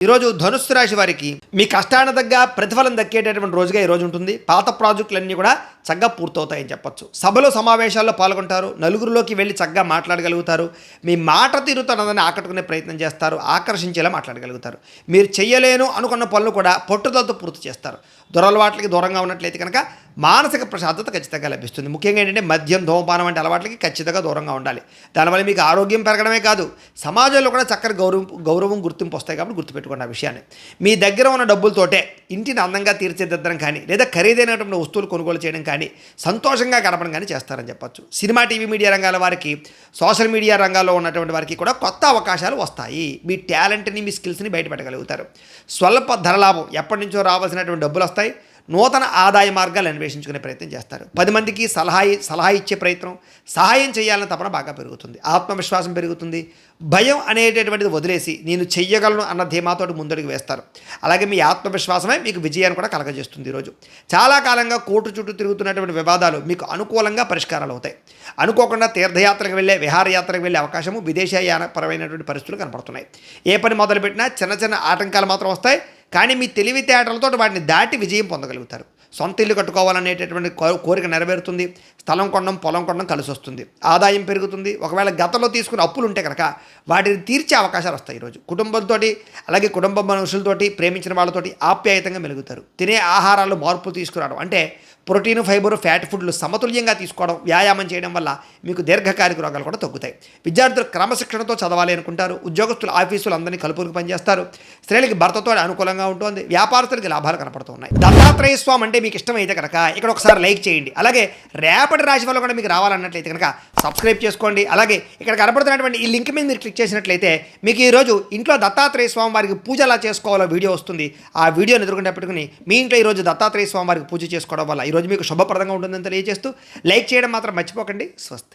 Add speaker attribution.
Speaker 1: ఈరోజు ధనుస్సు రాశి వారికి మీ కష్టానికి తగ్గ ప్రతిఫలం దక్కేటటువంటి రోజుగా ఈరోజు ఉంటుంది. పాత ప్రాజెక్టులన్నీ కూడా చక్కగా పూర్తవుతాయని చెప్పొచ్చు. సభలో సమావేశాల్లో పాల్గొంటారు. నలుగురిలోకి వెళ్ళి చక్కగా మాట్లాడగలుగుతారు. మీ మాట తీరుతున్నదని ఆకట్టుకునే ప్రయత్నం చేస్తారు. ఆకర్షించేలా మాట్లాడగలుగుతారు. మీరు చెయ్యలేను అనుకున్న పనులు కూడా పట్టుదలతో పూర్తి చేస్తారు. దురలవాట్లకి దూరంగా ఉన్నట్లయితే కనుక మానసిక ప్రశాంతత ఖచ్చితంగా లభిస్తుంది. ముఖ్యంగా ఏంటంటే మద్యం, ధూమపానం వంటి అలవాట్లకి ఖచ్చితంగా దూరంగా ఉండాలి. దానివల్ల మీకు ఆరోగ్యం పెరగడమే కాదు, సమాజంలో కూడా చక్కని గౌరవం గుర్తింపు వస్తాయి. కాబట్టి గుర్తుపెట్టుకోండి ఆ విషయాన్ని. మీ దగ్గర ఉన్న డబ్బులతోటే ఇంటిని అందంగా తీర్చిదిద్దడం కానీ, లేదా ఖరీదైనటువంటి వస్తువులు కొనుగోలు చేయడం కానీ, సంతోషంగా గడపడం కానీ చేస్తారని చెప్పొచ్చు. సినిమా, టీవీ, మీడియా రంగాల వారికి, సోషల్ మీడియా రంగాల్లో ఉన్నటువంటి వారికి కూడా కొత్త అవకాశాలు వస్తాయి. మీ టాలెంట్ని, మీ స్కిల్స్ని బయటపెట్టగలుగుతారు. స్వల్ప ధరలాభం, ఎప్పటి నుంచో రావాల్సినటువంటి డబ్బులు వస్తాయి. నూతన ఆదాయ మార్గాలు అన్వేషించుకునే ప్రయత్నం చేస్తారు. 10 మందికి సలహా ఇచ్చే ప్రయత్నం, సహాయం చేయాలన్న తపన బాగా పెరుగుతుంది. ఆత్మవిశ్వాసం పెరుగుతుంది. భయం అనేటటువంటిది వదిలేసి నేను చెయ్యగలను అన్న ధీమాతోటి ముందడుగు వేస్తారు. అలాగే మీ ఆత్మవిశ్వాసమే మీకు విజయాన్ని కూడా కలగజేస్తుంది. ఈరోజు చాలా కాలంగా కోర్టు చుట్టూ తిరుగుతున్నటువంటి వివాదాలు మీకు అనుకూలంగా పరిష్కారాలు అవుతాయి. అనుకోకుండా తీర్థయాత్రకు వెళ్ళే, విహారయాత్రకు వెళ్ళే అవకాశము, విదేశీయానపరమైనటువంటి పరిస్థితులు కనపడుతున్నాయి. ఏ పని మొదలుపెట్టినా చిన్న చిన్న ఆటంకాలు మాత్రం వస్తాయి. కానీ మీ తెలివితేటలతో వాటిని దాటి విజయం పొందగలుగుతారు. సొంత ఇల్లు కట్టుకోవాలనేటటువంటి కోరిక నెరవేరుతుంది. స్థలం కొనడం, పొలం కొనడం కలిసి వస్తుంది. ఆదాయం పెరుగుతుంది. ఒకవేళ గతంలో తీసుకున్న అప్పులు ఉంటే కనుక వాటిని తీర్చే అవకాశాలు వస్తాయి. ఈరోజు కుటుంబంతో, అలాగే కుటుంబ మనుషులతోటి, ప్రేమించిన వాళ్ళతోటి ఆప్యాయతంగా మెలుగుతారు. తినే ఆహారాలు మార్పులు తీసుకురావడం అంటే ప్రోటీన్, ఫైబర్, ఫ్యాట్ ఫుడ్లు సమతుల్యంగా తీసుకోవడం, వ్యాయామం చేయడం వల్ల మీకు దీర్ఘకాలిక రోగాలు కూడా తగ్గుతాయి. విద్యార్థులు క్రమశిక్షణతో చదవాలి అనుకుంటారు. ఉద్యోగస్తులు ఆఫీసులు అందరినీ కలుపులకు పనిచేస్తారు. స్త్రీలకి భర్తతో అనుకూలంగా ఉంటుంది. వ్యాపారస్తులకి లాభాలు కనపడుతూ ఉన్నాయి. దత్తాత్రేయ స్వామి అంటే మీకు ఇష్టమైతే కనుక ఇక్కడ ఒకసారి లైక్ చేయండి. అలాగే రేపటి రాశి వల్ల కూడా మీకు రావాలన్నట్లయితే కనుక సబ్స్క్రైబ్ చేసుకోండి. అలాగే ఇక్కడ కనపడుతున్నటువంటి ఈ లింక్ మీద మీరు క్లిక్ చేసినట్లయితే మీకు ఈరోజు ఇంట్లో దత్తాత్రేయ స్వామి వారికి పూజ ఎలా చేసుకోవాలో వీడియో వస్తుంది. ఆ వీడియోని ఎదురుకుంటే పెట్టుకుని మీ ఇంట్లో ఈరోజు దత్తాత్రేయ స్వామి వారికి పూజ చేసుకోవడం వల్ల ఈరోజు మీకు శుభప్రదంగా ఉంటుందని తెలియజేస్తూ లైక్ చేయడం మాత్రం మర్చిపోకండి. స్వస్తి.